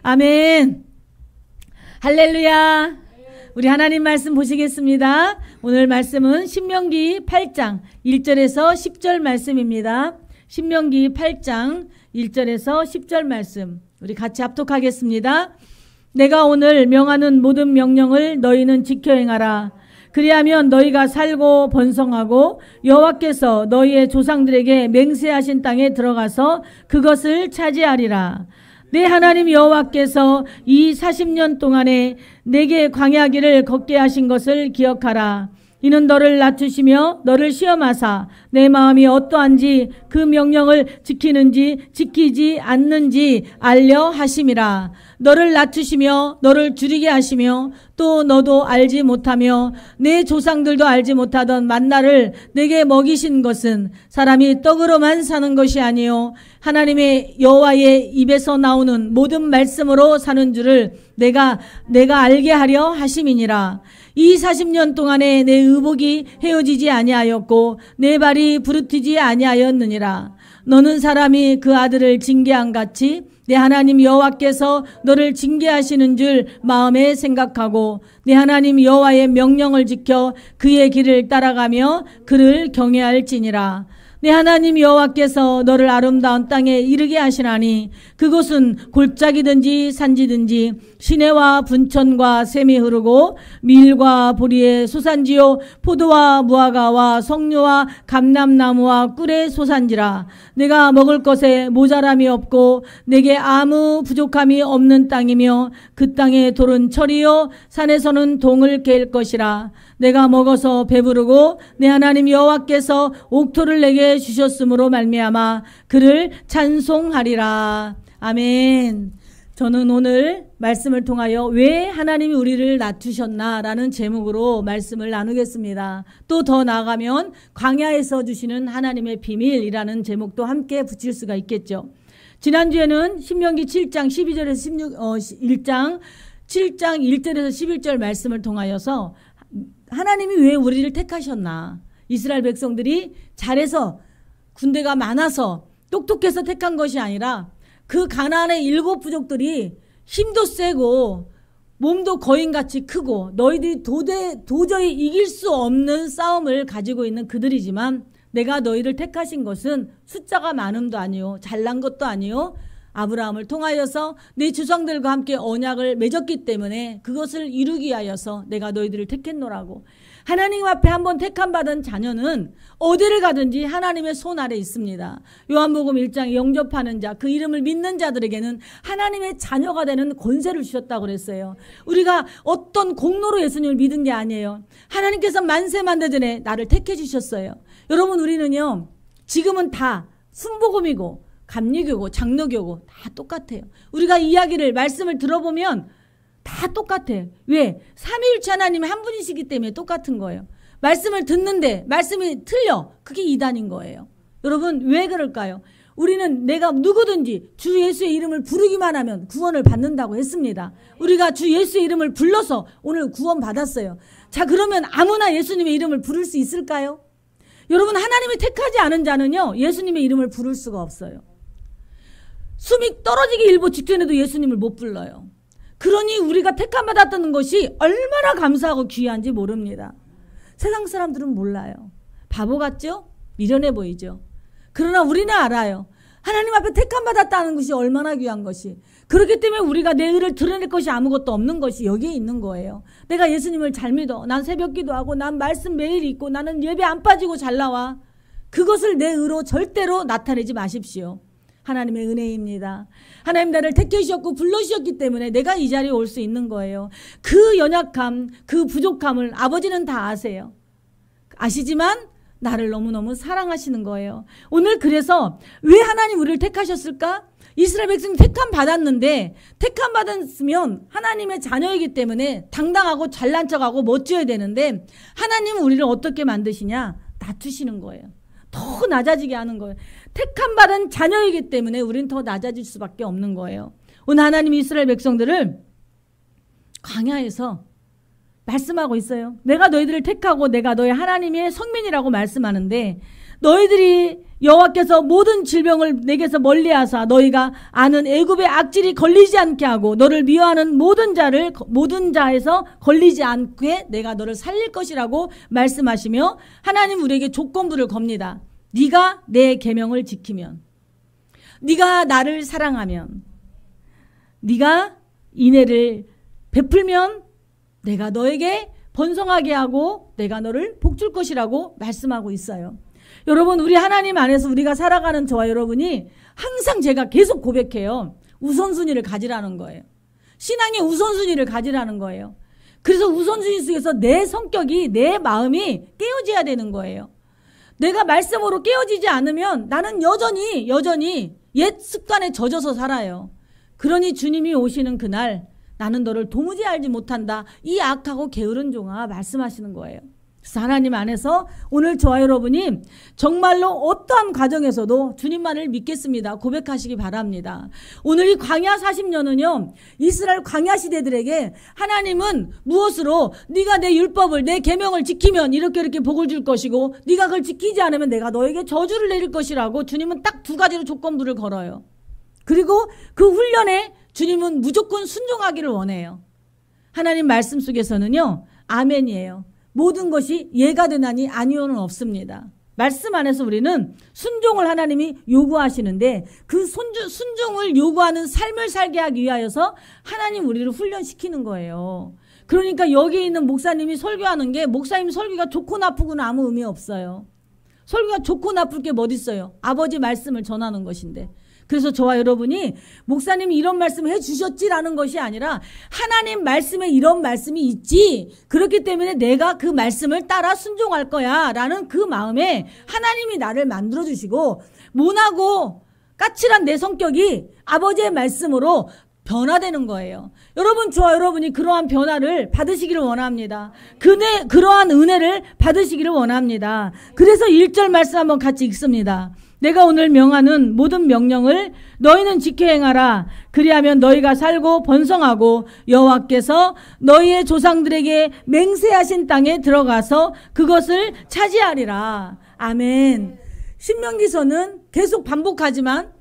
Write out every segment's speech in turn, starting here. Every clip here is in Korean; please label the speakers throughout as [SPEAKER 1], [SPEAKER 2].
[SPEAKER 1] 아멘. 할렐루야. 우리 하나님 말씀 보시겠습니다. 오늘 말씀은 신명기 8장 1절에서 10절 말씀입니다. 신명기 8장 1절에서 10절 말씀 우리 같이 합독하겠습니다. 내가 오늘 명하는 모든 명령을 너희는 지켜 행하라. 그리하면 너희가 살고 번성하고 여호와께서 너희의 조상들에게 맹세하신 땅에 들어가서 그것을 차지하리라. 내 하나님 여호와께서 이 40년 동안에 내게 광야길을 걷게 하신 것을 기억하라. 이는 너를 낮추시며 너를 시험하사 내 마음이 어떠한지 그 명령을 지키는지 지키지 않는지 알려 하심이라. 너를 낮추시며 너를 줄이게 하시며 또 너도 알지 못하며 내 조상들도 알지 못하던 만나를 내게 먹이신 것은 사람이 떡으로만 사는 것이 아니요 하나님의 여호와의 입에서 나오는 모든 말씀으로 사는 줄을 내가 알게 하려 하심이니라. 이 40년 동안에 내 의복이 헤어지지 아니하였고 내 발이 부르트지 아니하였느니라. 너는 사람이 그 아들을 징계한 같이 내 하나님 여호와께서 너를 징계하시는 줄 마음에 생각하고 내 하나님 여호와의 명령을 지켜 그의 길을 따라가며 그를 경외할지니라. 내 하나님 여호와께서 너를 아름다운 땅에 이르게 하시나니 그곳은 골짜기든지 산지든지 시내와 분천과 샘이 흐르고 밀과 보리의 소산지요 포도와 무화과와 석류와 감람나무와 꿀의 소산지라. 내가 먹을 것에 모자람이 없고 내게 아무 부족함이 없는 땅이며 그 땅의 돌은 철이요 산에서는 동을 갤 것이라. 내가 먹어서 배부르고 내 하나님 여호와께서 옥토를 내게 주셨으므로 말미암아 그를 찬송하리라. 아멘. 저는 오늘 말씀을 통하여 왜 하나님이 우리를 낮추셨나라는 제목으로 말씀을 나누겠습니다. 또 더 나아가면 광야에서 주시는 하나님의 비밀이라는 제목도 함께 붙일 수가 있겠죠. 지난주에는 신명기 7장 12절에서 1장 7장 1절에서 11절 말씀을 통하여서 하나님이 왜 우리를 택하셨나? 이스라엘 백성들이 잘해서 군대가 많아서 똑똑해서 택한 것이 아니라 그 가나안의 7 부족들이 힘도 세고 몸도 거인같이 크고 너희들이 도저히 이길 수 없는 싸움을 가지고 있는 그들이지만 내가 너희를 택하신 것은 숫자가 많음도 아니요 잘난 것도 아니요 아브라함을 통하여서 내 조상들과 함께 언약을 맺었기 때문에 그것을 이루기 위하여서 내가 너희들을 택했노라고. 하나님 앞에 한번 택함받은 자녀는 어디를 가든지 하나님의 손 아래 있습니다. 요한복음 1장에 영접하는 자, 그 이름을 믿는 자들에게는 하나님의 자녀가 되는 권세를 주셨다고 그랬어요. 우리가 어떤 공로로 예수님을 믿은 게 아니에요. 하나님께서 만세 만대전에 나를 택해 주셨어요. 여러분, 우리는요 지금은 다 순복음이고 감리교고 장로교고 다 똑같아요. 우리가 이야기를 말씀을 들어보면 다 똑같아. 왜? 삼위일체 하나님이 한 분이시기 때문에 똑같은 거예요. 말씀을 듣는데 말씀이 틀려. 그게 이단인 거예요. 여러분 왜 그럴까요? 우리는 내가 누구든지 주 예수의 이름을 부르기만 하면 구원을 받는다고 했습니다. 우리가 주 예수의 이름을 불러서 오늘 구원 받았어요. 자, 그러면 아무나 예수님의 이름을 부를 수 있을까요? 여러분, 하나님이 택하지 않은 자는요 예수님의 이름을 부를 수가 없어요. 숨이 떨어지기 일보 직전에도 예수님을 못 불러요. 그러니 우리가 택함 받았다는 것이 얼마나 감사하고 귀한지 모릅니다. 세상 사람들은 몰라요. 바보 같죠? 미련해 보이죠? 그러나 우리는 알아요. 하나님 앞에 택함 받았다는 것이 얼마나 귀한 것이. 그렇기 때문에 우리가 내 의를 드러낼 것이 아무것도 없는 것이 여기에 있는 거예요. 내가 예수님을 잘 믿어. 난 새벽 기도하고 난 말씀 매일 읽고 나는 예배 안 빠지고 잘 나와. 그것을 내 의로 절대로 나타내지 마십시오. 하나님의 은혜입니다. 하나님 나를 택해주셨고 불러주셨기 때문에 내가 이 자리에 올 수 있는 거예요. 그 연약함, 그 부족함을 아버지는 다 아세요. 아시지만 나를 너무너무 사랑하시는 거예요. 오늘 그래서 왜 하나님 우리를 택하셨을까? 이스라엘 백성이 택함 받았는데 택함 받았으면 하나님의 자녀이기 때문에 당당하고 잘난 척하고 멋져야 되는데 하나님은 우리를 어떻게 만드시냐? 낮추시는 거예요. 더 낮아지게 하는 거예요. 택함 받은 자녀이기 때문에 우리는 더 낮아질 수밖에 없는 거예요. 오늘 하나님이 이스라엘 백성들을 광야에서 말씀하고 있어요. 내가 너희들을 택하고 내가 너희 하나님의 성민이라고 말씀하는데 너희들이 여호와께서 모든 질병을 내게서 멀리하사 너희가 아는 애굽의 악질이 걸리지 않게 하고 너를 미워하는 모든 자에서 걸리지 않게 내가 너를 살릴 것이라고 말씀하시며 하나님 우리에게 조건부를 겁니다. 네가 내 계명을 지키면, 네가 나를 사랑하면, 네가 인애를 베풀면 내가 너에게 번성하게 하고 내가 너를 복줄 것이라고 말씀하고 있어요. 여러분, 우리 하나님 안에서 우리가 살아가는 저와 여러분이 항상 제가 계속 고백해요. 우선순위를 가지라는 거예요. 신앙의 우선순위를 가지라는 거예요. 그래서 우선순위 속에서 내 성격이, 내 마음이 깨어져야 되는 거예요. 내가 말씀으로 깨어지지 않으면 나는 여전히 옛 습관에 젖어서 살아요. 그러니 주님이 오시는 그날 나는 너를 도무지 알지 못한다. 이 악하고 게으른 종아 말씀하시는 거예요. 그래서 하나님 안에서 오늘 저와 여러분이 정말로 어떠한 과정에서도 주님만을 믿겠습니다. 고백하시기 바랍니다. 오늘 이 광야 40년은요. 이스라엘 광야 시대들에게 하나님은 무엇으로 네가 내 율법을 내 계명을 지키면 이렇게 복을 줄 것이고 네가 그걸 지키지 않으면 내가 너에게 저주를 내릴 것이라고 주님은 딱 두 가지로 조건부를 걸어요. 그리고 그 훈련에 주님은 무조건 순종하기를 원해요. 하나님 말씀 속에서는요. 아멘이에요. 모든 것이 예가 되나니 아니오는 없습니다. 말씀 안에서 우리는 순종을 하나님이 요구하시는데 그 순종을 요구하는 삶을 살게 하기 위하여서 하나님 우리를 훈련시키는 거예요. 그러니까 여기 있는 목사님이 설교하는 게 목사님 설교가 좋고 나쁘고는 아무 의미 없어요. 설교가 좋고 나쁠 게 뭐 있어요? 아버지 말씀을 전하는 것인데. 그래서 저와 여러분이 목사님이 이런 말씀을 해주셨지라는 것이 아니라 하나님 말씀에 이런 말씀이 있지, 그렇기 때문에 내가 그 말씀을 따라 순종할 거야 라는 그 마음에 하나님이 나를 만들어주시고 모나고 까칠한 내 성격이 아버지의 말씀으로 변화되는 거예요. 여러분, 저와 여러분이 그러한 변화를 받으시기를 원합니다. 그러한 은혜를 받으시기를 원합니다. 그래서 1절 말씀 한번 같이 읽습니다. 내가 오늘 명하는 모든 명령을 너희는 지켜 행하라. 그리하면 너희가 살고 번성하고 여호와께서 너희의 조상들에게 맹세하신 땅에 들어가서 그것을 차지하리라. 아멘. 신명기서는 계속 반복하지만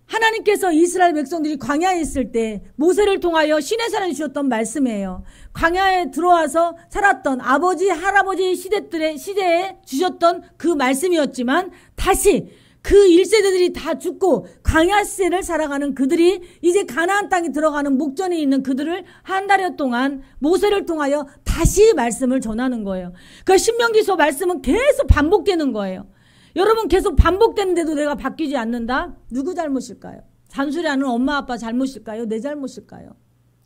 [SPEAKER 1] 하나님께서 이스라엘 백성들이 광야에 있을 때 모세를 통하여 시내산을 주셨던 말씀이에요. 광야에 들어와서 살았던 아버지, 할아버지 시대에 주셨던 그 말씀이었지만 다시 그 1세대들이 다 죽고 광야 시대를 살아가는 그들이 이제 가나안 땅에 들어가는 목전에 있는 그들을 한 달여 동안 모세를 통하여 다시 말씀을 전하는 거예요. 그 신명기서 말씀은 계속 반복되는 거예요. 여러분, 계속 반복되는데도 내가 바뀌지 않는다? 누구 잘못일까요? 잔소리하는 엄마 아빠 잘못일까요? 내 잘못일까요?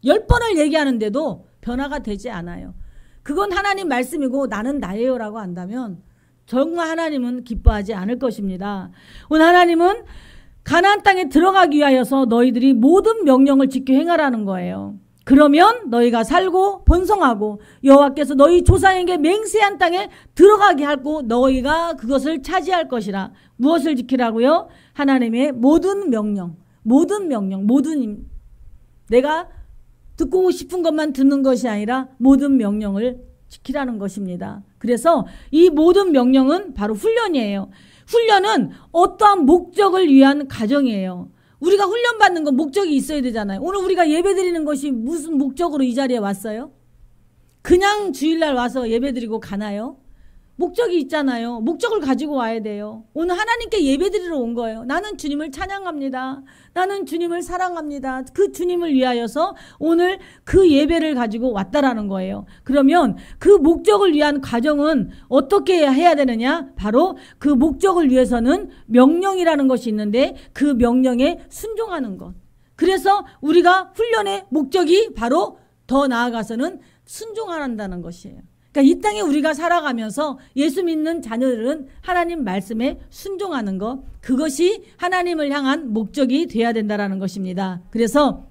[SPEAKER 1] 10번을 얘기하는데도 변화가 되지 않아요. 그건 하나님 말씀이고 나는 나예요라고 한다면 정말 하나님은 기뻐하지 않을 것입니다. 오늘 하나님은 가나안 땅에 들어가기 위하여서 너희들이 모든 명령을 지켜 행하라는 거예요. 그러면 너희가 살고 번성하고 여호와께서 너희 조상에게 맹세한 땅에 들어가게 하고 너희가 그것을 차지할 것이라. 무엇을 지키라고요? 하나님의 모든 명령, 내가 듣고 싶은 것만 듣는 것이 아니라 모든 명령을 지키라는 것입니다. 그래서 이 모든 명령은 바로 훈련이에요. 훈련은 어떠한 목적을 위한 과정이에요. 우리가 훈련받는 건 목적이 있어야 되잖아요. 오늘 우리가 예배드리는 것이 무슨 목적으로 이 자리에 왔어요? 그냥 주일날 와서 예배드리고 가나요? 목적이 있잖아요. 목적을 가지고 와야 돼요. 오늘 하나님께 예배드리러 온 거예요. 나는 주님을 찬양합니다. 나는 주님을 사랑합니다. 그 주님을 위하여서 오늘 그 예배를 가지고 왔다라는 거예요. 그러면 그 목적을 위한 과정은 어떻게 해야 되느냐? 바로 그 목적을 위해서는 명령이라는 것이 있는데 그 명령에 순종하는 것. 그래서 우리가 훈련의 목적이 바로 더 나아가서는 순종한다는 것이에요. 그러니까 이 땅에 우리가 살아가면서 예수 믿는 자녀들은 하나님 말씀에 순종하는 것, 그것이 하나님을 향한 목적이 되어야 된다는 것입니다. 그래서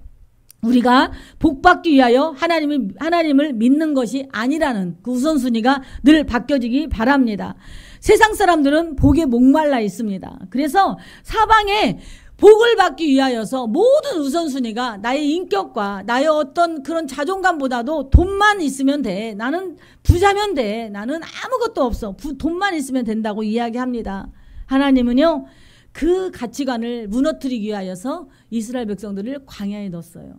[SPEAKER 1] 우리가 복받기 위하여 하나님을 믿는 것이 아니라는 그 우선순위가 늘 바뀌어지기 바랍니다. 세상 사람들은 복에 목말라 있습니다. 그래서 사방에 복을 받기 위하여서 모든 우선순위가 나의 인격과 나의 어떤 그런 자존감보다도 돈만 있으면 돼. 나는 부자면 돼. 나는 아무것도 없어. 돈만 있으면 된다고 이야기합니다. 하나님은요, 그 가치관을 무너뜨리기 위하여서 이스라엘 백성들을 광야에 넣었어요.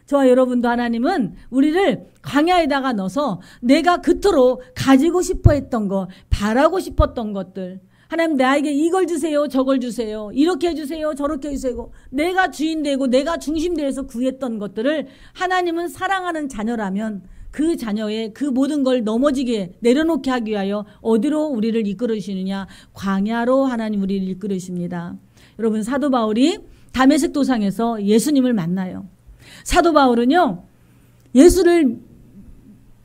[SPEAKER 1] 저와 여러분도 하나님은 우리를 광야에다가 넣어서 내가 그토록 가지고 싶어 했던 것, 바라고 싶었던 것들, 하나님 나에게 이걸 주세요, 저걸 주세요, 이렇게 해주세요, 저렇게 해주세요, 내가 주인 되고 내가 중심 되어서 구했던 것들을 하나님은 사랑하는 자녀라면 그 자녀의 그 모든 걸 넘어지게 내려놓게 하기 위하여 어디로 우리를 이끌으시느냐? 광야로 하나님 우리를 이끌으십니다. 여러분, 사도 바울이 다메섹 도상에서 예수님을 만나요. 사도 바울은요, 예수를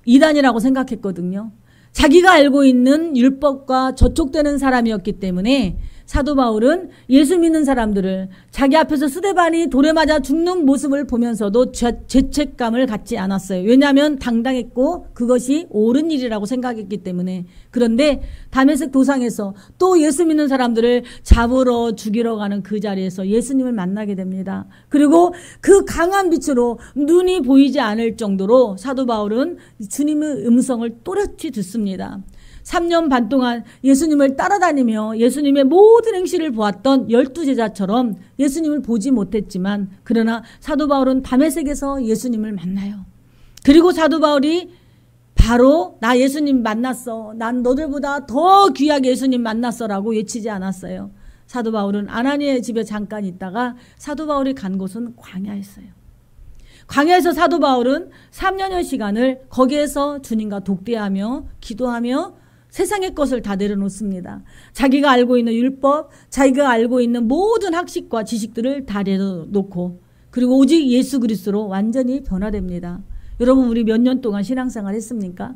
[SPEAKER 1] 이단이라고 생각했거든요. 자기가 알고 있는 율법과 저촉되는 사람이었기 때문에 사도 바울은 예수 믿는 사람들을 자기 앞에서 스데반이 돌에 맞아 죽는 모습을 보면서도 죄책감을 갖지 않았어요. 왜냐하면 당당했고 그것이 옳은 일이라고 생각했기 때문에. 그런데 다메섹 도상에서 또 예수 믿는 사람들을 잡으러 죽이러 가는 그 자리에서 예수님을 만나게 됩니다. 그리고 그 강한 빛으로 눈이 보이지 않을 정도로 사도 바울은 주님의 음성을 또렷이 듣습니다. 3년 반 동안 예수님을 따라다니며 예수님의 모든 행실을 보았던 12제자처럼 예수님을 보지 못했지만, 그러나 사도 바울은 다메섹에서 예수님을 만나요. 그리고 사도 바울이 바로 나 예수님 만났어, 난 너들보다 더 귀하게 예수님 만났어라고 외치지 않았어요. 사도 바울은 아나니아의 집에 잠깐 있다가 사도 바울이 간 곳은 광야였어요. 광야에서 사도 바울은 3년여 시간을 거기에서 주님과 독대하며 기도하며 세상의 것을 다 내려놓습니다. 자기가 알고 있는 율법, 자기가 알고 있는 모든 학식과 지식들을 다 내려놓고, 그리고 오직 예수 그리스도로 완전히 변화됩니다. 여러분, 우리 몇 년 동안 신앙생활 했습니까?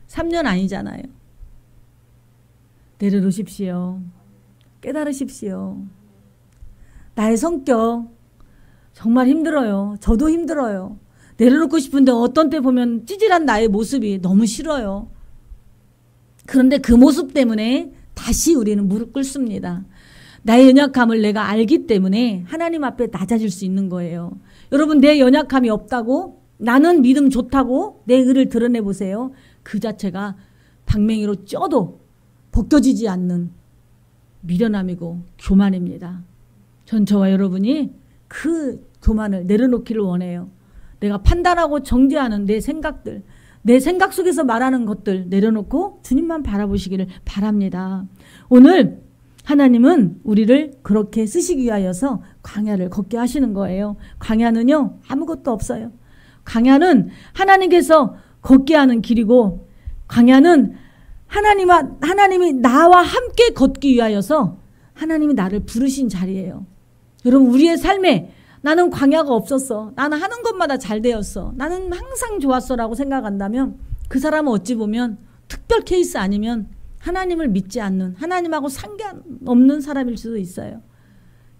[SPEAKER 1] 3년 아니잖아요. 내려놓으십시오. 깨달으십시오. 나의 성격 정말 힘들어요. 저도 힘들어요. 내려놓고 싶은데 어떤 때 보면 찌질한 나의 모습이 너무 싫어요. 그런데 그 모습 때문에 다시 우리는 무릎 꿇습니다. 나의 연약함을 내가 알기 때문에 하나님 앞에 낮아질 수 있는 거예요. 여러분, 내 연약함이 없다고, 나는 믿음 좋다고 내 의를 드러내보세요. 그 자체가 방맹이로 쪄도 벗겨지지 않는 미련함이고 교만입니다. 전 저와 여러분이 그 교만을 내려놓기를 원해요. 내가 판단하고 정죄하는 내 생각들, 내 생각 속에서 말하는 것들 내려놓고 주님만 바라보시기를 바랍니다. 오늘 하나님은 우리를 그렇게 쓰시기 위하여서 광야를 걷게 하시는 거예요. 광야는요, 아무것도 없어요. 광야는 하나님께서 걷게 하는 길이고, 광야는 하나님이 나와 함께 걷기 위하여서 하나님이 나를 부르신 자리예요. 여러분, 우리의 삶에 나는 광야가 없었어, 나는 하는 것마다 잘 되었어, 나는 항상 좋았어 라고 생각한다면 그 사람은 어찌 보면 특별 케이스 아니면 하나님을 믿지 않는, 하나님하고 상관없는 사람일 수도 있어요.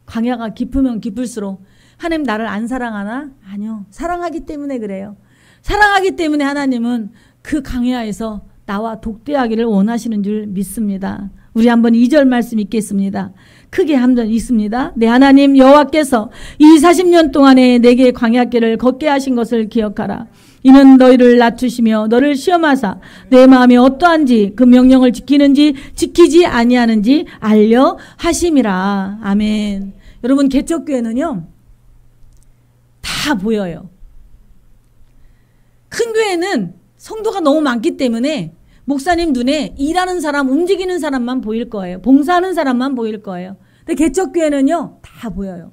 [SPEAKER 1] 광야가 깊으면 깊을수록 하나님 나를 안 사랑하나? 아니요. 사랑하기 때문에 그래요. 사랑하기 때문에 하나님은 그 광야에서 나와 독대하기를 원하시는 줄 믿습니다. 우리 한번 2절 말씀 읽겠습니다. 크게 한번 읽습니다. 내 하나님 여호와께서 이 40년 동안에 내게 광야길을 걷게 하신 것을 기억하라. 이는 너희를 낮추시며 너를 시험하사 내 마음이 어떠한지 그 명령을 지키는지 지키지 아니하는지 알려 하심이라. 아멘. 여러분, 개척교회는요 다 보여요. 큰 교회는 성도가 너무 많기 때문에 목사님 눈에 일하는 사람, 움직이는 사람만 보일 거예요. 봉사하는 사람만 보일 거예요. 근데 개척교회는요 다 보여요.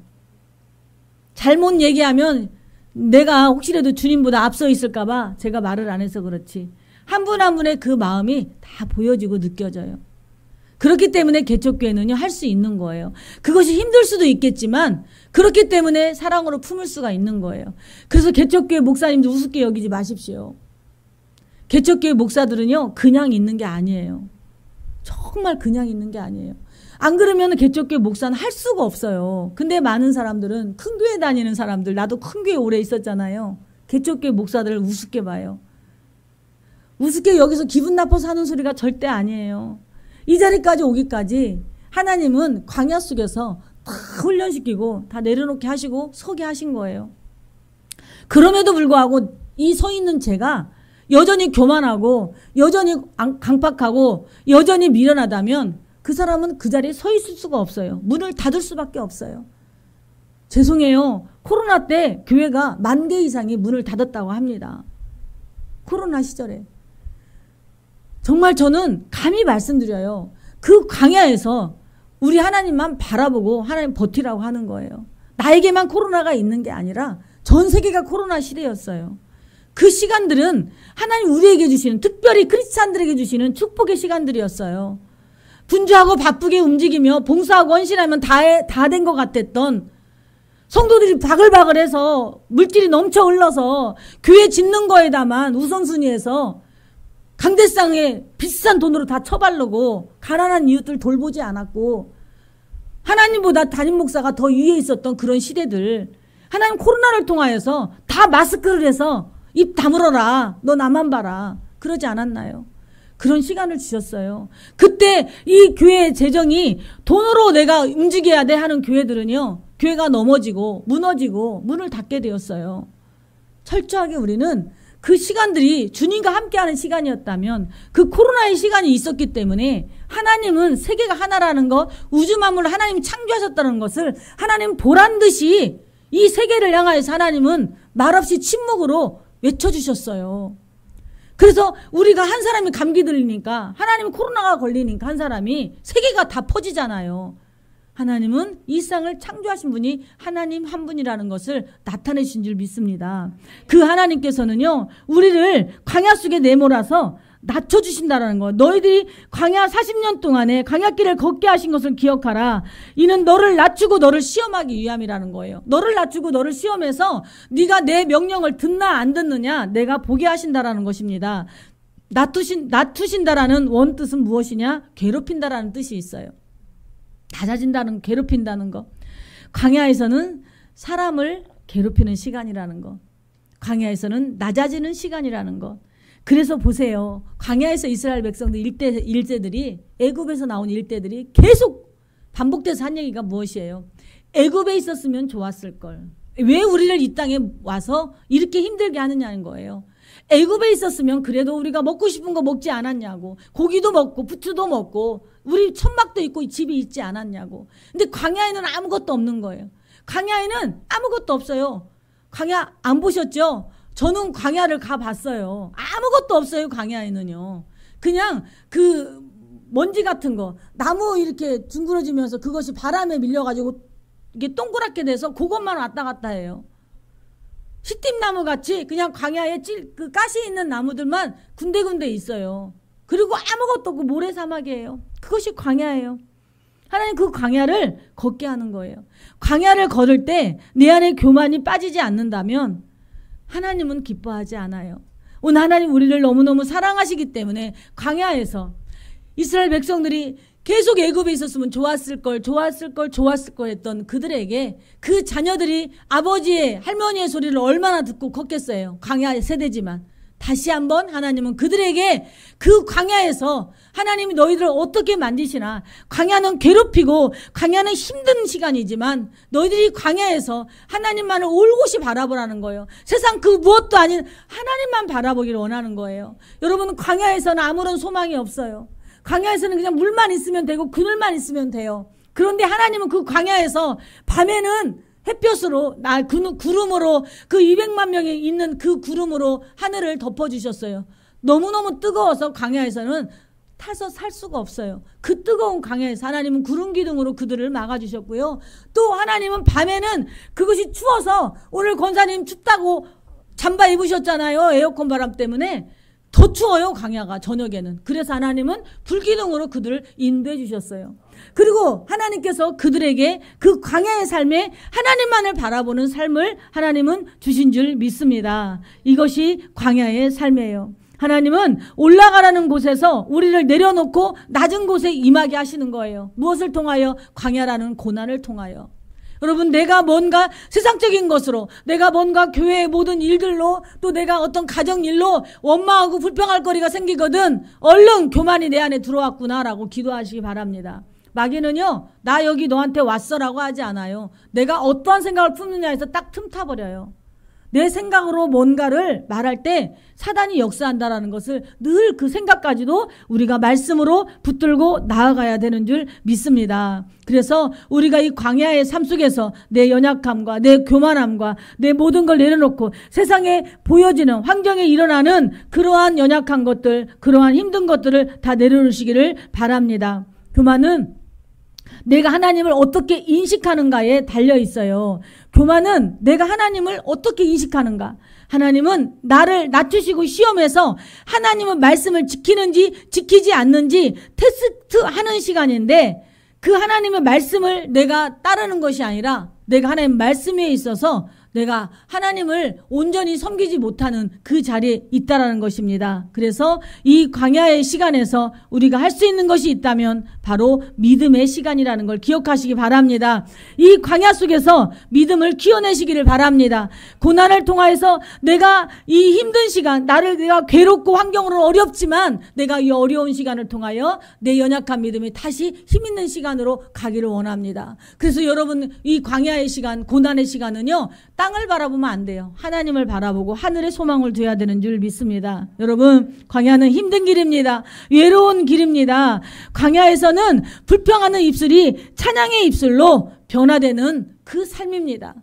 [SPEAKER 1] 잘못 얘기하면 내가 혹시라도 주님보다 앞서 있을까 봐 제가 말을 안 해서 그렇지, 한 분 한 분의 그 마음이 다 보여지고 느껴져요. 그렇기 때문에 개척교회는요 할 수 있는 거예요. 그것이 힘들 수도 있겠지만 그렇기 때문에 사랑으로 품을 수가 있는 거예요. 그래서 개척교회 목사님도 우습게 여기지 마십시오. 개척교회 목사들은요 그냥 있는 게 아니에요. 정말 그냥 있는 게 아니에요. 안 그러면 개척교회 목사는 할 수가 없어요. 근데 많은 사람들은, 큰 교회 다니는 사람들, 나도 큰 교회 오래 있었잖아요. 개척교회 목사들을 우습게 봐요. 우습게 여기서 기분 나빠서 하는 소리가 절대 아니에요. 이 자리까지 오기까지 하나님은 광야 속에서 다 훈련시키고 다 내려놓게 하시고 서게 하신 거예요. 그럼에도 불구하고 이 서 있는 제가 여전히 교만하고 여전히 강팍하고 여전히 미련하다면 그 사람은 그 자리에 서 있을 수가 없어요. 문을 닫을 수밖에 없어요. 죄송해요. 코로나 때 교회가 10,000개 이상이 문을 닫았다고 합니다. 코로나 시절에. 정말 저는 감히 말씀드려요. 그 광야에서 우리 하나님만 바라보고 하나님 버티라고 하는 거예요. 나에게만 코로나가 있는 게 아니라 전 세계가 코로나 시대였어요. 그 시간들은 하나님 우리에게 주시는, 특별히 크리스찬들에게 주시는 축복의 시간들이었어요. 분주하고 바쁘게 움직이며 봉사하고 헌신하면 다 된 것 같았던 성도들이 바글바글해서 물질이 넘쳐 흘러서 교회 짓는 거에다만 우선순위해서 강대상에 비싼 돈으로 다 처바르고 가난한 이웃들 돌보지 않았고 하나님보다 담임 목사가 더 위에 있었던 그런 시대들, 하나님 코로나를 통하여서 다 마스크를 해서 입 다물어라, 너 나만 봐라, 그러지 않았나요? 그런 시간을 주셨어요. 그때 이 교회의 재정이 돈으로 내가 움직여야 돼 하는 교회들은요, 교회가 넘어지고 무너지고 문을 닫게 되었어요. 철저하게 우리는 그 시간들이 주님과 함께하는 시간이었다면, 그 코로나의 시간이 있었기 때문에 하나님은 세계가 하나라는 것, 우주 만물을 하나님이 창조하셨다는 것을 하나님 보란 듯이 이 세계를 향하여서 하나님은 말없이 침묵으로 외쳐주셨어요. 그래서 우리가 한 사람이 감기 들리니까, 하나님은 코로나가 걸리니까 한 사람이 세계가 다 퍼지잖아요. 하나님은 이 세상을 창조하신 분이 하나님 한 분이라는 것을 나타내신 줄 믿습니다. 그 하나님께서는요, 우리를 광야 속에 내몰아서 낮춰주신다라는 거예요. 너희들이 광야 40년 동안에 광야길을 걷게 하신 것을 기억하라. 이는 너를 낮추고 너를 시험하기 위함이라는 거예요. 너를 낮추고 너를 시험해서 네가 내 명령을 듣나 안 듣느냐 내가 보게 하신다라는 것입니다. 낮추신다라는 원뜻은 무엇이냐? 괴롭힌다라는 뜻이 있어요. 낮아진다는, 괴롭힌다는 것. 광야에서는 사람을 괴롭히는 시간이라는 것. 광야에서는 낮아지는 시간이라는 것. 그래서 보세요. 광야에서 이스라엘 백성들 일제들이, 애굽에서 나온 일대들이 계속 반복돼서 한 얘기가 무엇이에요? 애굽에 있었으면 좋았을 걸. 왜 우리를 이 땅에 와서 이렇게 힘들게 하느냐는 거예요. 애굽에 있었으면 그래도 우리가 먹고 싶은 거 먹지 않았냐고. 고기도 먹고 부추도 먹고 우리 천막도 있고 집이 있지 않았냐고. 근데 광야에는 아무것도 없는 거예요. 광야에는 아무것도 없어요. 광야 안 보셨죠? 저는 광야를 가봤어요. 아무것도 없어요. 광야에는요. 그냥 그 먼지 같은 거, 나무 이렇게 둥그러지면서 그것이 바람에 밀려가지고 이게 동그랗게 돼서 그것만 왔다 갔다 해요. 시팀나무 같이 그냥 광야에 그 가시 있는 나무들만 군데군데 있어요. 그리고 아무것도 없고 모래사막이에요. 그것이 광야예요. 하나님 그 광야를 걷게 하는 거예요. 광야를 걸을 때 내 안에 교만이 빠지지 않는다면 하나님은 기뻐하지 않아요. 오늘 하나님 우리를 너무너무 사랑하시기 때문에 광야에서 이스라엘 백성들이 계속 애굽에 있었으면 좋았을 걸 했던 그들에게 그 자녀들이 아버지의, 할머니의 소리를 얼마나 듣고 컸겠어요. 광야 세대지만 다시 한번 하나님은 그들에게 그 광야에서 하나님이 너희들을 어떻게 만드시나, 광야는 괴롭히고 광야는 힘든 시간이지만 너희들이 광야에서 하나님만을 올곧이 바라보라는 거예요. 세상 그 무엇도 아닌 하나님만 바라보기를 원하는 거예요. 여러분, 광야에서는 아무런 소망이 없어요. 광야에서는 그냥 물만 있으면 되고 그늘만 있으면 돼요. 그런데 하나님은 그 광야에서 밤에는 햇볕으로, 구름으로, 그 200만 명이 있는 그 구름으로 하늘을 덮어주셨어요. 너무너무 뜨거워서 광야에서는 타서 살 수가 없어요. 그 뜨거운 광야에서 하나님은 구름 기둥으로 그들을 막아주셨고요. 또 하나님은 밤에는 그것이 추워서, 오늘 권사님 춥다고 잠바 입으셨잖아요. 에어컨 바람 때문에. 더 추워요, 광야가 저녁에는. 그래서 하나님은 불기둥으로 그들을 인도해 주셨어요. 그리고 하나님께서 그들에게 그 광야의 삶에 하나님만을 바라보는 삶을 하나님은 주신 줄 믿습니다. 이것이 광야의 삶이에요. 하나님은 올라가라는 곳에서 우리를 내려놓고 낮은 곳에 임하게 하시는 거예요. 무엇을 통하여? 광야라는 고난을 통하여. 여러분, 내가 뭔가 세상적인 것으로, 내가 뭔가 교회의 모든 일들로, 또 내가 어떤 가정 일로 원망하고 불평할 거리가 생기거든 얼른 교만이 내 안에 들어왔구나라고 기도하시기 바랍니다. 마귀는요, 나 여기 너한테 왔어라고 하지 않아요. 내가 어떠한 생각을 품느냐에서 딱 틈타버려요. 내 생각으로 뭔가를 말할 때 사단이 역사한다라는 것을 늘 그 생각까지도 우리가 말씀으로 붙들고 나아가야 되는 줄 믿습니다. 그래서 우리가 이 광야의 삶 속에서 내 연약함과 내 교만함과 내 모든 걸 내려놓고 세상에 보여지는 환경에 일어나는 그러한 연약한 것들, 그러한 힘든 것들을 다 내려놓으시기를 바랍니다. 교만은 내가 하나님을 어떻게 인식하는가에 달려 있어요. 교만은 내가 하나님을 어떻게 인식하는가. 하나님은 나를 낮추시고 시험해서 하나님은 말씀을 지키는지 지키지 않는지 테스트하는 시간인데, 그 하나님의 말씀을 내가 따르는 것이 아니라 내가 하나님 말씀에 있어서 내가 하나님을 온전히 섬기지 못하는 그 자리에 있다라는 것입니다. 그래서 이 광야의 시간에서 우리가 할 수 있는 것이 있다면 바로 믿음의 시간이라는 걸 기억하시기 바랍니다. 이 광야 속에서 믿음을 키워내시기를 바랍니다. 고난을 통하여서 내가 이 힘든 시간, 내가 괴롭고 환경으로 어렵지만 내가 이 어려운 시간을 통하여 내 연약한 믿음이 다시 힘있는 시간으로 가기를 원합니다. 그래서 여러분, 이 광야의 시간, 고난의 시간은요, 땅을 바라보면 안 돼요. 하나님을 바라보고 하늘에 소망을 둬야 되는 줄 믿습니다. 여러분, 광야는 힘든 길입니다. 외로운 길입니다. 광야에서는 불평하는 입술이 찬양의 입술로 변화되는 그 삶입니다.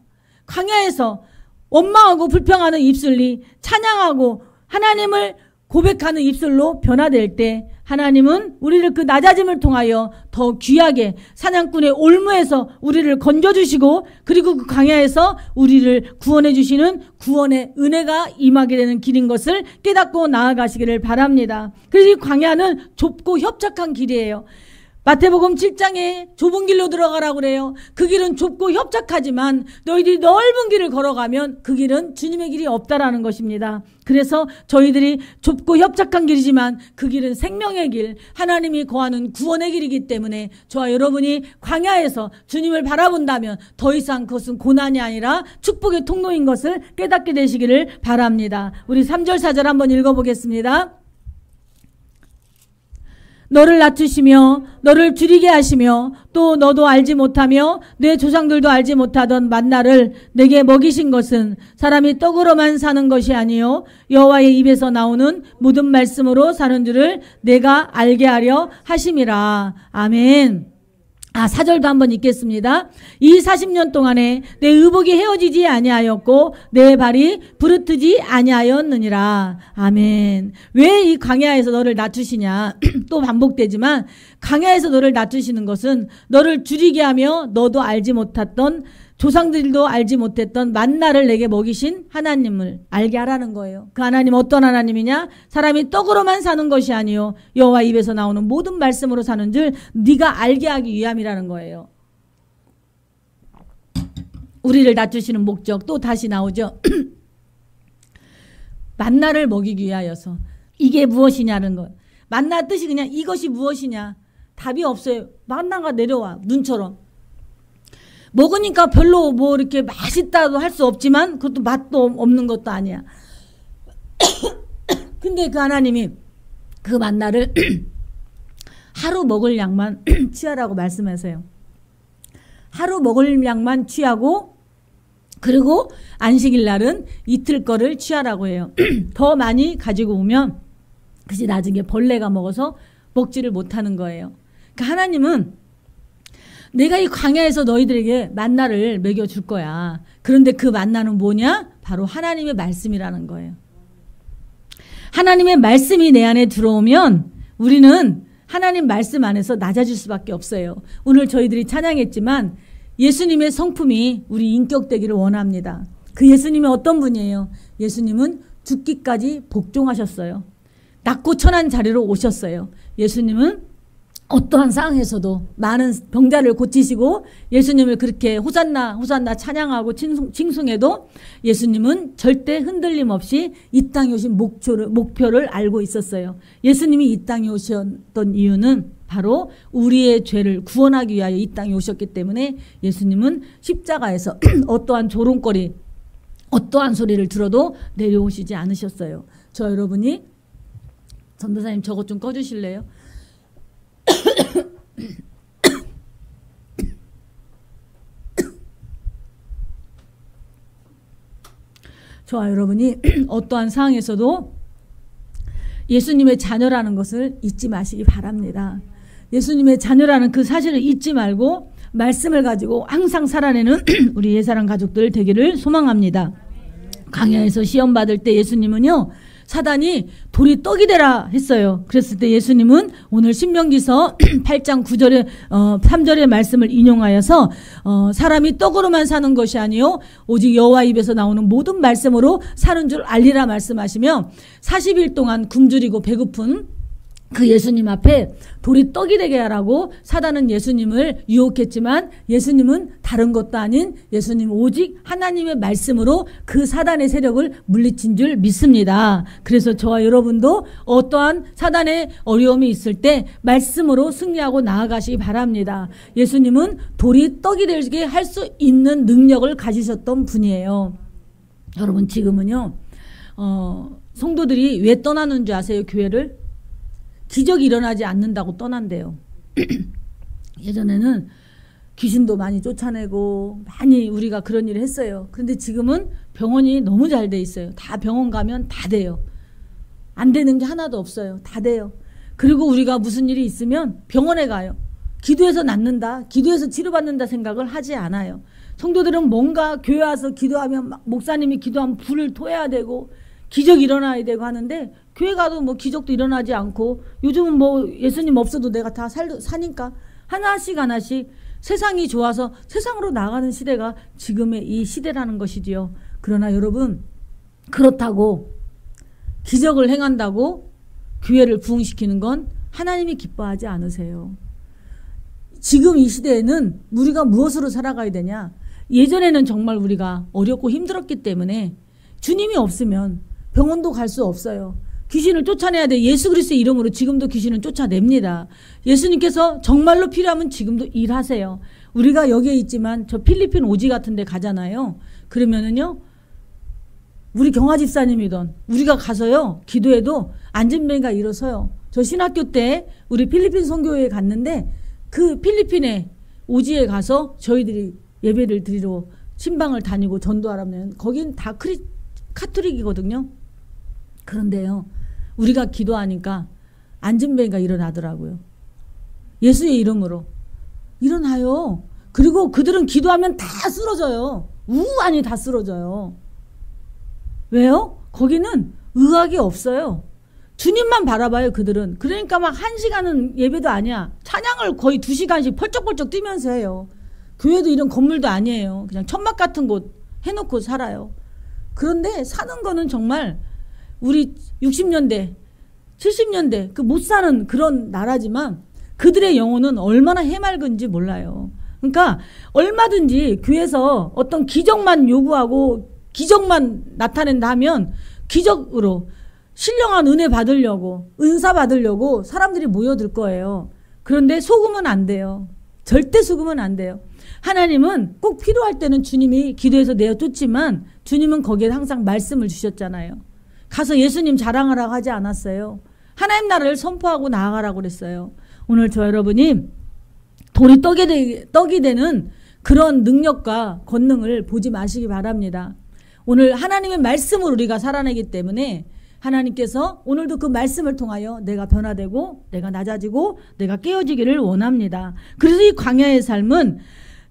[SPEAKER 1] 광야에서 원망하고 불평하는 입술이 찬양하고 하나님을 고백하는 입술로 변화될 때 하나님은 우리를 그 낮아짐을 통하여 더 귀하게 사냥꾼의 올무에서 우리를 건져주시고, 그리고 그 광야에서 우리를 구원해 주시는 구원의 은혜가 임하게 되는 길인 것을 깨닫고 나아가시기를 바랍니다. 그래서 이 광야는 좁고 협착한 길이에요. 마태복음 7장에 좁은 길로 들어가라고 그래요. 그 길은 좁고 협착하지만 너희들이 넓은 길을 걸어가면 그 길은 주님의 길이 없다라는 것입니다. 그래서 저희들이 좁고 협착한 길이지만 그 길은 생명의 길, 하나님이 거하는 구원의 길이기 때문에 저와 여러분이 광야에서 주님을 바라본다면 더 이상 그것은 고난이 아니라 축복의 통로인 것을 깨닫게 되시기를 바랍니다. 우리 3절 4절 한번 읽어보겠습니다. 너를 낮추시며 너를 줄이게 하시며 또 너도 알지 못하며 내 조상들도 알지 못하던 만나를 내게 먹이신 것은 사람이 떡으로만 사는 것이 아니요 여호와의 입에서 나오는 모든 말씀으로 사는 줄을 내가 알게 하려 하심이라. 아멘. 4절도 한번 읽겠습니다. 이 40년 동안에 내 의복이 헤어지지 아니하였고 내 발이 부르트지 아니하였느니라. 아멘. 왜 이 광야에서 너를 낮추시냐? 또 반복되지만 광야에서 너를 낮추시는 것은 너를 줄이게 하며 너도 알지 못했던, 조상들도 알지 못했던 만나를 내게 먹이신 하나님을 알게 하라는 거예요. 그 하나님 어떤 하나님이냐? 사람이 떡으로만 사는 것이 아니요 여호와 입에서 나오는 모든 말씀으로 사는 줄 네가 알게 하기 위함이라는 거예요. 우리를 낮추시는 목적 또 다시 나오죠. 만나를 먹이기 위하여서. 이게 무엇이냐는 거. 만나 뜻이 그냥 이것이 무엇이냐. 답이 없어요. 만나가 내려와 눈처럼. 먹으니까 별로 뭐 이렇게 맛있다도 할 수 없지만 그것도 맛도 없는 것도 아니야. 근데 그 하나님이 그 만나를 하루 먹을 양만 취하라고 말씀하세요. 하루 먹을 양만 취하고, 그리고 안식일 날은 이틀 거를 취하라고 해요. 더 많이 가지고 오면 그지 나중에 벌레가 먹어서 먹지를 못하는 거예요. 그러니까 하나님은 내가 이 광야에서 너희들에게 만나를 먹여줄 거야. 그런데 그 만나는 뭐냐? 바로 하나님의 말씀이라는 거예요. 하나님의 말씀이 내 안에 들어오면 우리는 하나님 말씀 안에서 낮아질 수밖에 없어요. 오늘 저희들이 찬양했지만 예수님의 성품이 우리 인격되기를 원합니다. 그 예수님이 어떤 분이에요? 예수님은 죽기까지 복종하셨어요. 낮고 천한 자리로 오셨어요. 예수님은 어떠한 상황에서도 많은 병자를 고치시고 예수님을 그렇게 호산나 호산나 찬양하고 칭송해도 예수님은 절대 흔들림 없이 이 땅에 오신 목표를 알고 있었어요. 예수님이 이 땅에 오셨던 이유는 바로 우리의 죄를 구원하기 위하여 이 땅에 오셨기 때문에 예수님은 십자가에서 어떠한 조롱거리, 어떠한 소리를 들어도 내려오시지 않으셨어요. 저 여러분이 전도사님 저것 좀 꺼주실래요? 저와 여러분이 어떠한 상황에서도 예수님의 자녀라는 것을 잊지 마시기 바랍니다. 예수님의 자녀라는 그 사실을 잊지 말고 말씀을 가지고 항상 살아내는 우리 예사랑 가족들 되기를 소망합니다. 광야에서 시험 받을 때 예수님은요, 사단이 돌이 떡이 되라 했어요. 그랬을 때 예수님은 오늘 신명기서 8장 9절에 3절의 말씀을 인용하여서 사람이 떡으로만 사는 것이 아니요 오직 여호와 입에서 나오는 모든 말씀으로 사는 줄 알리라 말씀하시며 40일 동안 굶주리고 배고픈 그 예수님 앞에 돌이 떡이 되게 하라고 사단은 예수님을 유혹했지만 예수님은 다른 것도 아닌 예수님 오직 하나님의 말씀으로 그 사단의 세력을 물리친 줄 믿습니다. 그래서 저와 여러분도 어떠한 사단의 어려움이 있을 때 말씀으로 승리하고 나아가시기 바랍니다. 예수님은 돌이 떡이 되게 할 수 있는 능력을 가지셨던 분이에요. 여러분 지금은요 성도들이 왜 떠나는 줄 아세요? 교회를? 기적이 일어나지 않는다고 떠난대요. 예전에는 귀신도 많이 쫓아내고 많이 우리가 그런 일을 했어요. 그런데 지금은 병원이 너무 잘 돼 있어요. 다 병원 가면 다 돼요. 안 되는 게 하나도 없어요. 다 돼요. 그리고 우리가 무슨 일이 있으면 병원에 가요. 기도해서 낫는다, 기도해서 치료받는다 생각을 하지 않아요. 성도들은 뭔가 교회 와서 기도하면 목사님이 기도하면 불을 토해야 되고 기적이 일어나야 되고 하는데 교회 가도 뭐 기적도 일어나지 않고 요즘은 뭐 예수님 없어도 내가 다 사니까 하나씩 세상이 좋아서 세상으로 나가는 시대가 지금의 이 시대라는 것이지요. 그러나 여러분 그렇다고 기적을 행한다고 교회를 부흥시키는 건 하나님이 기뻐하지 않으세요. 지금 이 시대에는 우리가 무엇으로 살아가야 되냐? 예전에는 정말 우리가 어렵고 힘들었기 때문에 주님이 없으면 병원도 갈 수 없어요. 귀신을 쫓아내야 돼. 예수 그리스도의 이름으로 지금도 귀신을 쫓아냅니다. 예수님께서 정말로 필요하면 지금도 일하세요. 우리가 여기에 있지만 저 필리핀 오지 같은 데 가잖아요. 그러면은요 우리 경화 집사님이던 우리가 가서요 기도해도 안진뱅이가 일어서요. 저 신학교 때 우리 필리핀 선교회에 갔는데 그 필리핀의 오지에 가서 저희들이 예배를 드리러 신방을 다니고 전도하라면 거긴 다 카톨릭이거든요. 그런데요 우리가 기도하니까 안진뱅이가 일어나더라고요. 예수의 이름으로 일어나요. 그리고 그들은 기도하면 다 쓰러져요. 우완히 다 쓰러져요. 왜요? 거기는 의학이 없어요. 주님만 바라봐요 그들은. 그러니까 막 1시간은 예배도 아니야. 찬양을 거의 2시간씩 펄쩍펄쩍 뛰면서 해요. 교회도 이런 건물도 아니에요. 그냥 천막 같은 곳 해놓고 살아요. 그런데 사는 거는 정말 우리 60년대 70년대 그 못 사는 그런 나라지만 그들의 영혼은 얼마나 해맑은지 몰라요. 그러니까 얼마든지 교회에서 어떤 기적만 요구하고 기적만 나타낸다 하면 기적으로 신령한 은혜 받으려고 은사 받으려고 사람들이 모여들 거예요. 그런데 속으면 안 돼요. 절대 속으면 안 돼요. 하나님은 꼭 필요할 때는 주님이 기도해서 내어쫓지만 주님은 거기에 항상 말씀을 주셨잖아요. 가서 예수님 자랑하라고 하지 않았어요. 하나님 나라를 선포하고 나아가라고 그랬어요. 오늘 저 여러분이 돌이 떡이 되는 그런 능력과 권능을 보지 마시기 바랍니다. 오늘 하나님의 말씀으로 우리가 살아내기 때문에 하나님께서 오늘도 그 말씀을 통하여 내가 변화되고 내가 낮아지고 내가 깨어지기를 원합니다. 그래서 이 광야의 삶은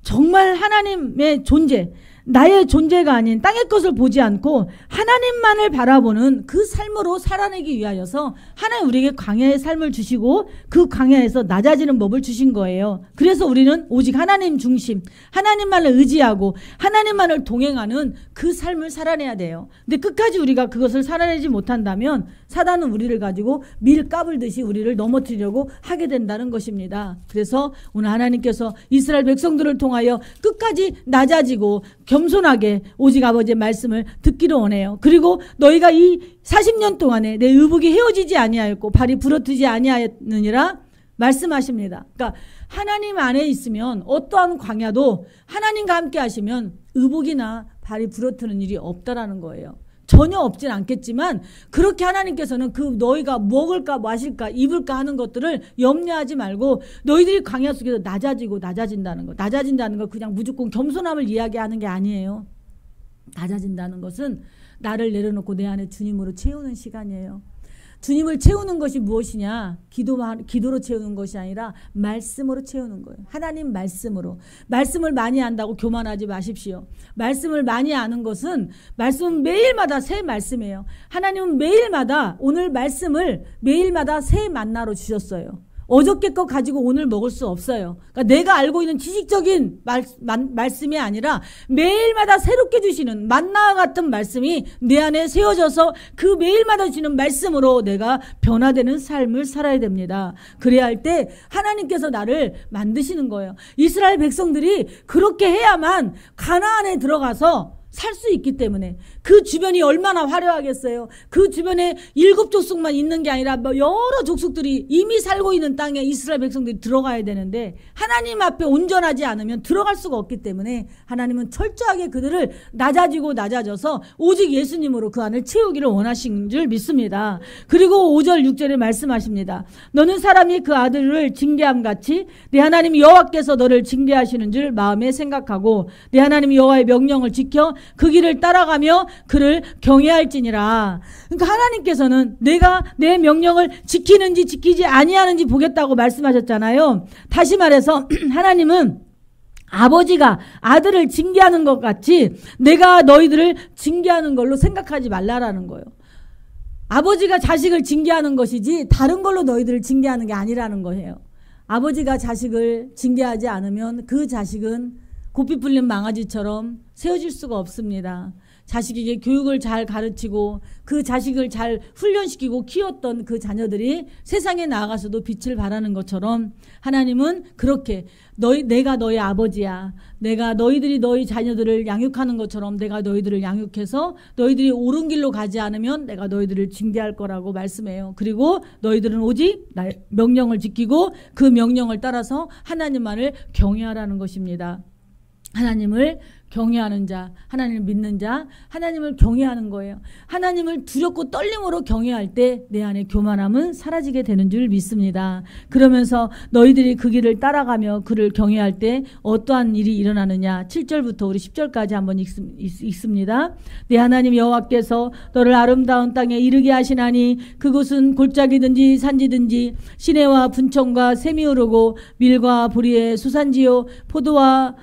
[SPEAKER 1] 정말 하나님의 존재, 나의 존재가 아닌 땅의 것을 보지 않고 하나님만을 바라보는 그 삶으로 살아내기 위하여서 하나님 우리에게 광야의 삶을 주시고 그 광야에서 낮아지는 법을 주신 거예요. 그래서 우리는 오직 하나님 중심, 하나님만을 의지하고 하나님만을 동행하는 그 삶을 살아내야 돼요. 근데 끝까지 우리가 그것을 살아내지 못한다면 사단은 우리를 가지고 밀 까불듯이 우리를 넘어뜨리려고 하게 된다는 것입니다. 그래서 오늘 하나님께서 이스라엘 백성들을 통하여 끝까지 낮아지고 겸손하게 오직 아버지의 말씀을 듣기를 원해요. 그리고 너희가 이 40년 동안에 내 의복이 헤어지지 아니하였고 발이 부러뜨지 아니하였느니라 말씀하십니다. 그러니까 하나님 안에 있으면 어떠한 광야도 하나님과 함께 하시면 의복이나 발이 부러뜨는 일이 없다라는 거예요. 전혀 없진 않겠지만 그렇게 하나님께서는 그 너희가 먹을까 마실까 입을까 하는 것들을 염려하지 말고 너희들이 광야 속에서 낮아지고 낮아진다는 거. 낮아진다는 거 그냥 무조건 겸손함을 이야기하는 게 아니에요. 낮아진다는 것은 나를 내려놓고 내 안에 주님으로 채우는 시간이에요. 주님을 채우는 것이 무엇이냐? 기도로 채우는 것이 아니라 말씀으로 채우는 거예요. 하나님 말씀으로. 말씀을 많이 안다고 교만하지 마십시오. 말씀을 많이 아는 것은 말씀은 매일마다 새 말씀이에요. 하나님은 매일마다 오늘 말씀을 매일마다 새 만나로 주셨어요. 어저께 거 가지고 오늘 먹을 수 없어요. 그러니까 내가 알고 있는 지식적인 말씀이 아니라 매일마다 새롭게 주시는 만나와 같은 말씀이 내 안에 세워져서 그 매일마다 주시는 말씀으로 내가 변화되는 삶을 살아야 됩니다. 그래야 할 때 하나님께서 나를 만드시는 거예요. 이스라엘 백성들이 그렇게 해야만 가나안에 들어가서 살 수 있기 때문에. 그 주변이 얼마나 화려하겠어요. 그 주변에 7족속만 있는 게 아니라 여러 족속들이 이미 살고 있는 땅에 이스라엘 백성들이 들어가야 되는데 하나님 앞에 온전하지 않으면 들어갈 수가 없기 때문에 하나님은 철저하게 그들을 낮아져서 오직 예수님으로 그 안을 채우기를 원하신 줄 믿습니다. 그리고 5절 6절에 말씀하십니다. 너는 사람이 그 아들을 징계함같이 내 하나님 여호와께서 너를 징계하시는 줄 마음에 생각하고 내 하나님 여호와의 명령을 지켜 그 길을 따라가며 그를 경외할지니라. 그러니까 하나님께서는 내가 내 명령을 지키는지 지키지 아니하는지 보겠다고 말씀하셨잖아요. 다시 말해서 하나님은 아버지가 아들을 징계하는 것 같이 내가 너희들을 징계하는 걸로 생각하지 말라라는 거예요. 아버지가 자식을 징계하는 것이지 다른 걸로 너희들을 징계하는 게 아니라는 거예요. 아버지가 자식을 징계하지 않으면 그 자식은 고삐 풀린 망아지처럼 세워질 수가 없습니다. 자식에게 교육을 잘 가르치고 그 자식을 잘 훈련시키고 키웠던 그 자녀들이 세상에 나아가서도 빛을 발하는 것처럼 하나님은 그렇게 내가 너희 아버지야. 내가 너희들이 너희 자녀들을 양육하는 것처럼 내가 너희들을 양육해서 너희들이 옳은 길로 가지 않으면 내가 너희들을 징계할 거라고 말씀해요. 그리고 너희들은 오직 나의 명령을 지키고 그 명령을 따라서 하나님만을 경외하라는 것입니다. 하나님을 경외하는 자, 하나님을 믿는 자, 하나님을 경외하는 거예요. 하나님을 두렵고 떨림으로 경외할 때 내 안에 교만함은 사라지게 되는 줄 믿습니다. 그러면서 너희들이 그 길을 따라가며 그를 경외할 때 어떠한 일이 일어나느냐. 7절부터 우리 10절까지 한번 읽습니다. 내 하나님 여호와께서 너를 아름다운 땅에 이르게 하시나니 그곳은 골짜기든지 산지든지 시내와 분청과 샘이 흐르고 밀과 보리의 수산지요 포도와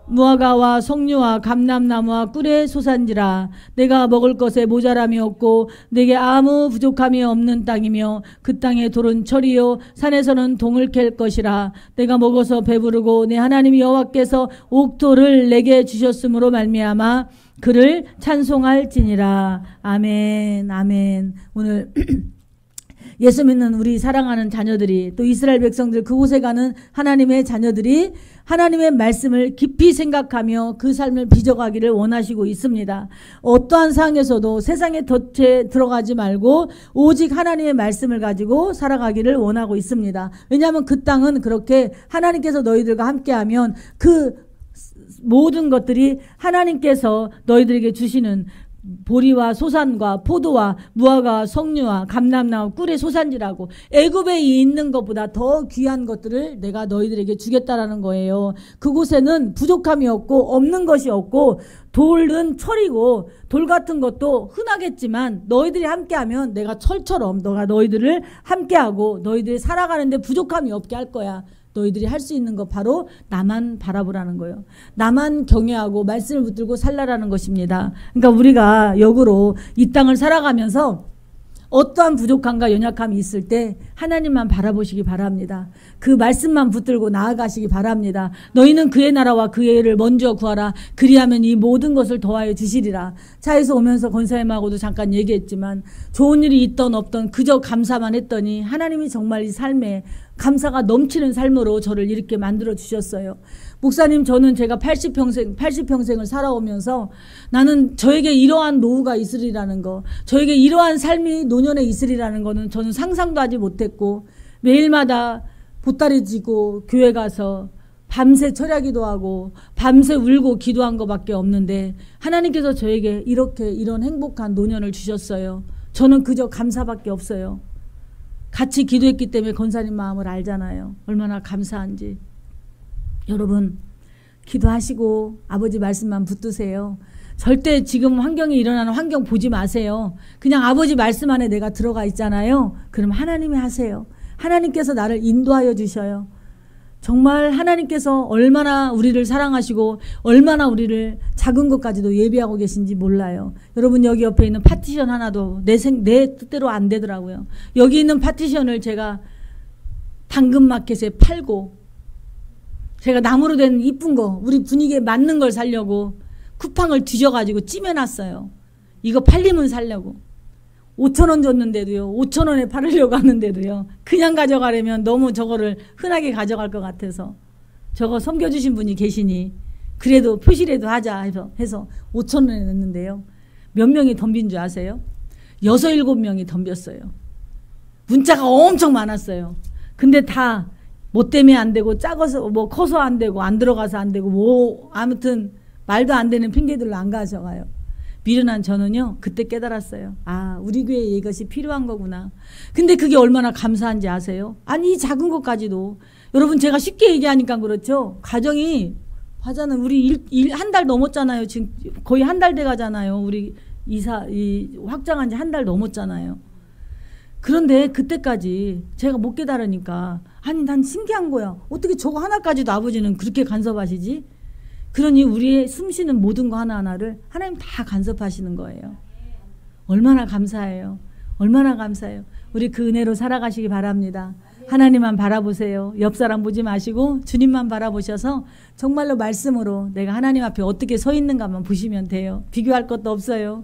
[SPEAKER 1] 무화과와 석류와 감람나무와 꿀의 소산지라. 내가 먹을 것에 모자람이 없고 내게 아무 부족함이 없는 땅이며 그 땅의 돌은 철이요 산에서는 동을 캘 것이라. 내가 먹어서 배부르고 내 하나님 여호와께서 옥토를 내게 주셨으므로 말미암아 그를 찬송할지니라. 아멘. 아멘. 오늘 예수 믿는 우리 사랑하는 자녀들이 또 이스라엘 백성들 그곳에 가는 하나님의 자녀들이 하나님의 말씀을 깊이 생각하며 그 삶을 빚어가기를 원하시고 있습니다. 어떠한 상황에서도 세상의 덫에 들어가지 말고 오직 하나님의 말씀을 가지고 살아가기를 원하고 있습니다. 왜냐하면 그 땅은 그렇게 하나님께서 너희들과 함께하면 그 모든 것들이 하나님께서 너희들에게 주시는 보리와 소산과 포도와 무화과와 석류와 감람나무 꿀의 소산지라고 애굽에 있는 것보다 더 귀한 것들을 내가 너희들에게 주겠다라는 거예요. 그곳에는 부족함이 없고 없는 것이 없고 돌은 철이고 돌 같은 것도 흔하겠지만 너희들이 함께하면 내가 철처럼 너희들을 함께하고 너희들이 살아가는데 부족함이 없게 할 거야. 너희들이 할 수 있는 거 바로 나만 바라보라는 거예요. 나만 경외하고 말씀을 붙들고 살라라는 것입니다. 그러니까 우리가 역으로 이 땅을 살아가면서 어떠한 부족함과 연약함이 있을 때 하나님만 바라보시기 바랍니다. 그 말씀만 붙들고 나아가시기 바랍니다. 너희는 그의 나라와 그의 의를 먼저 구하라. 그리하면 이 모든 것을 더하여 주시리라. 차에서 오면서 권사님하고도 잠깐 얘기했지만 좋은 일이 있던 없던 그저 감사만 했더니 하나님이 정말 이 삶에 감사가 넘치는 삶으로 저를 이렇게 만들어 주셨어요. 목사님, 저는 제가 80평생을 살아오면서 나는 저에게 이러한 노후가 있으리라는 거, 저에게 이러한 삶이 노년에 있으리라는 거는 저는 상상도 하지 못했고, 매일마다 보따리 지고 교회 가서 밤새 철야기도 하고 밤새 울고 기도한 것밖에 없는데 하나님께서 저에게 이런 행복한 노년을 주셨어요. 저는 그저 감사밖에 없어요. 같이 기도했기 때문에 권사님 마음을 알잖아요. 얼마나 감사한지. 여러분, 기도하시고 아버지 말씀만 붙드세요. 절대 지금 환경에 일어나는 환경 보지 마세요. 그냥 아버지 말씀 안에 내가 들어가 있잖아요. 그럼 하나님이 하세요. 하나님께서 나를 인도하여 주셔요. 정말 하나님께서 얼마나 우리를 사랑하시고 얼마나 우리를 작은 것까지도 예비하고 계신지 몰라요. 여러분 여기 옆에 있는 파티션 하나도 내 뜻대로 안 되더라고요. 여기 있는 파티션을 제가 당근마켓에 팔고 제가 나무로 된 이쁜 거 우리 분위기에 맞는 걸 사려고 쿠팡을 뒤져가지고 찜해놨어요. 이거 팔리면 살려고. 5,000원 줬는데도요. 5,000원에 팔으려고 하는데도요. 그냥 가져가려면 너무 저거를 흔하게 가져갈 것 같아서 저거 섬겨주신 분이 계시니 그래도 표시라도 하자 해서 5,000원에 냈는데요. 몇 명이 덤빈 줄 아세요? 6, 7명이 덤볐어요. 문자가 엄청 많았어요. 근데 다 뭐 때문에 안 되고 작아서 뭐 커서 안 되고 안 들어가서 안 되고 뭐 아무튼 말도 안 되는 핑계들로 안 가져가요. 미련한 저는요 그때 깨달았어요. 아 우리 교회에 이것이 필요한 거구나. 근데 그게 얼마나 감사한지 아세요? 아니 이 작은 것까지도 여러분 제가 쉽게 얘기하니까 그렇죠. 가정이 하자는 우리 한 달 넘었잖아요. 지금 거의 한 달 돼 가잖아요. 우리 확장한 지 한 달 넘었잖아요. 그런데 그때까지 제가 못 깨달으니까 아니 난 신기한 거야. 어떻게 저거 하나까지도 아버지는 그렇게 간섭하시지? 그러니 우리의 숨쉬는 모든 거 하나하나를 하나님 다 간섭하시는 거예요. 얼마나 감사해요. 얼마나 감사해요. 우리 그 은혜로 살아가시기 바랍니다. 하나님만 바라보세요. 옆 사람 보지 마시고 주님만 바라보셔서 정말로 말씀으로 내가 하나님 앞에 어떻게 서 있는가만 보시면 돼요. 비교할 것도 없어요.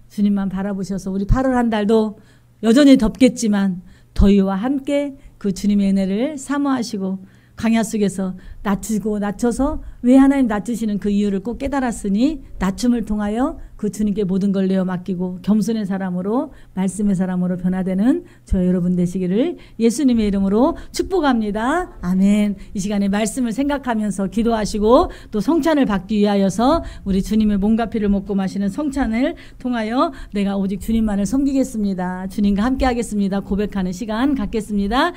[SPEAKER 1] 주님만 바라보셔서 우리 8월 한 달도 여전히 덥겠지만 더위와 함께 그 주님의 은혜를 사모하시고 강야 속에서 낮춰서 왜 하나님 낮추시는 그 이유를 꼭 깨달았으니 낮춤을 통하여 그 주님께 모든 걸 내어 맡기고 겸손의 사람으로 말씀의 사람으로 변화되는 저 여러분 되시기를 예수님의 이름으로 축복합니다. 아멘. 이 시간에 말씀을 생각하면서 기도하시고 또 성찬을 받기 위하여서 우리 주님의 몸과 피를 먹고 마시는 성찬을 통하여 내가 오직 주님만을 섬기겠습니다. 주님과 함께 하겠습니다. 고백하는 시간 갖겠습니다.